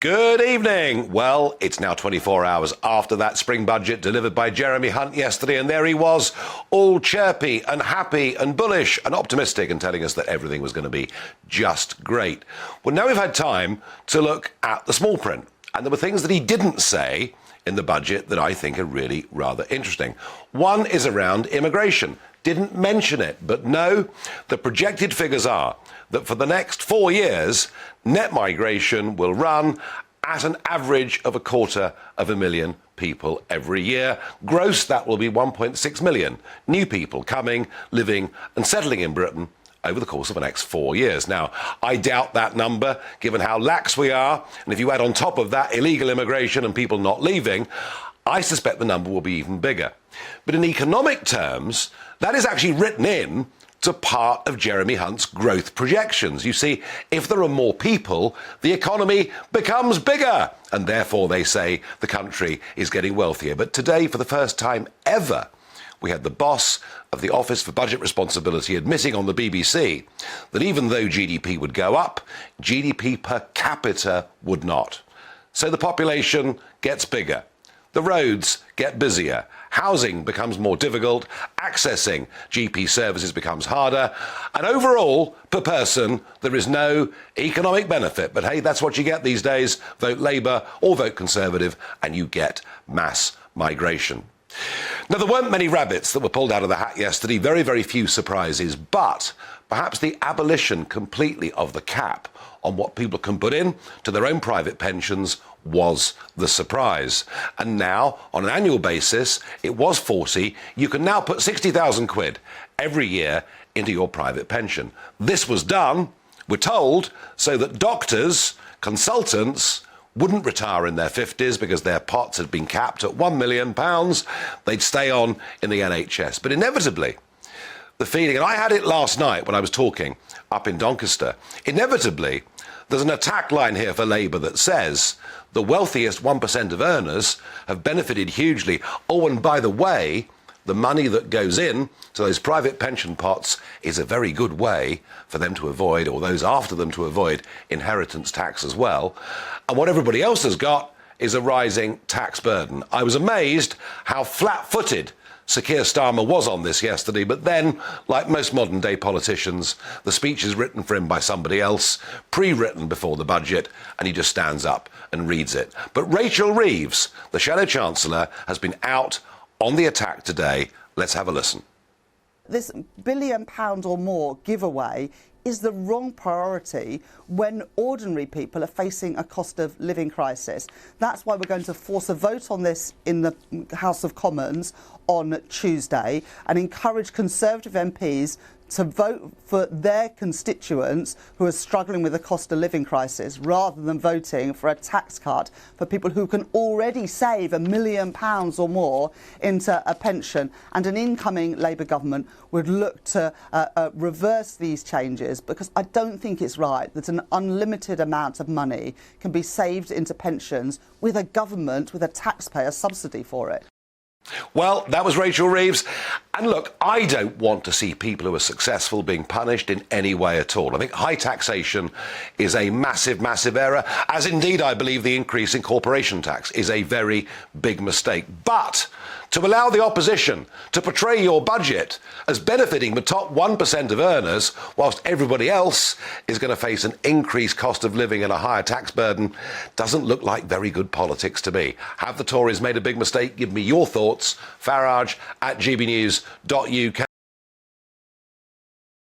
Good evening. Well, it's now 24 hours after that spring budget delivered by Jeremy Hunt yesterday, and there he was, all chirpy and happy and bullish and optimistic and telling us that everything was going to be just great. Well, now we've had time to look at the small print, and there were things that he didn't say in the budget that I think are really rather interesting. One is around immigration. Didn't mention it, but no, the projected figures are that for the next 4 years, net migration will run at an average of 250,000 people every year. Gross, that will be 1.6 million new people coming, living and settling in Britain over the course of the next 4 years. Now, I doubt that number, given how lax we are, and if you add on top of that illegal immigration and people not leaving, I suspect the number will be even bigger. But in economic terms, that is actually written in to part of Jeremy Hunt's growth projections. You see, if there are more people, the economy becomes bigger, and therefore they say the country is getting wealthier. But today, for the first time ever, we had the boss of the Office for Budget Responsibility admitting on the BBC that even though GDP would go up, GDP per capita would not. So the population gets bigger. The roads get busier, housing becomes more difficult, accessing GP services becomes harder, and overall, per person, there is no economic benefit. But hey, that's what you get these days. Vote Labour or vote Conservative, and you get mass migration. Now, there weren't many rabbits that were pulled out of the hat yesterday, very, very few surprises, but perhaps the abolition completely of the cap on what people can put in to their own private pensions was the surprise. And now, on an annual basis, it was 40. You can now put 60,000 quid every year into your private pension. This was done, we're told, so that doctors, consultants, wouldn't retire in their 50s because their pots had been capped at £1 million. They'd stay on in the NHS. But inevitably, the feeling, and I had it last night when I was talking up in Doncaster, inevitably, there's an attack line here for Labour that says the wealthiest 1% of earners have benefited hugely. Oh, and by the way, the money that goes in to those private pension pots is a very good way for them to avoid, or those after them to avoid, inheritance tax as well. And what everybody else has got is a rising tax burden. I was amazed how flat-footed Sir Keir Starmer was on this yesterday, but then, like most modern-day politicians, the speech is written for him by somebody else, pre-written before the budget, and he just stands up and reads it. But Rachel Reeves, the Shadow Chancellor, has been out on the attack today. Let's have a listen. This £1 billion or more giveaway is the wrong priority when ordinary people are facing a cost of living crisis. That's why we're going to force a vote on this in the House of Commons on Tuesday and encourage Conservative MPs to vote for their constituents who are struggling with the cost of living crisis, rather than voting for a tax cut for people who can already save £1 million or more into a pension. And an incoming Labour government would look to reverse these changes, because I don't think it's right that an unlimited amount of money can be saved into pensions with a government, with a taxpayer subsidy for it. Well, that was Rachel Reeves. And look, I don't want to see people who are successful being punished in any way at all. I think high taxation is a massive, massive error, as indeed I believe the increase in corporation tax is a very big mistake. But to allow the opposition to portray your budget as benefiting the top 1% of earners, whilst everybody else is going to face an increased cost of living and a higher tax burden, doesn't look like very good politics to me. Have the Tories made a big mistake? Give me your thoughts. Farage at GBNews.uk.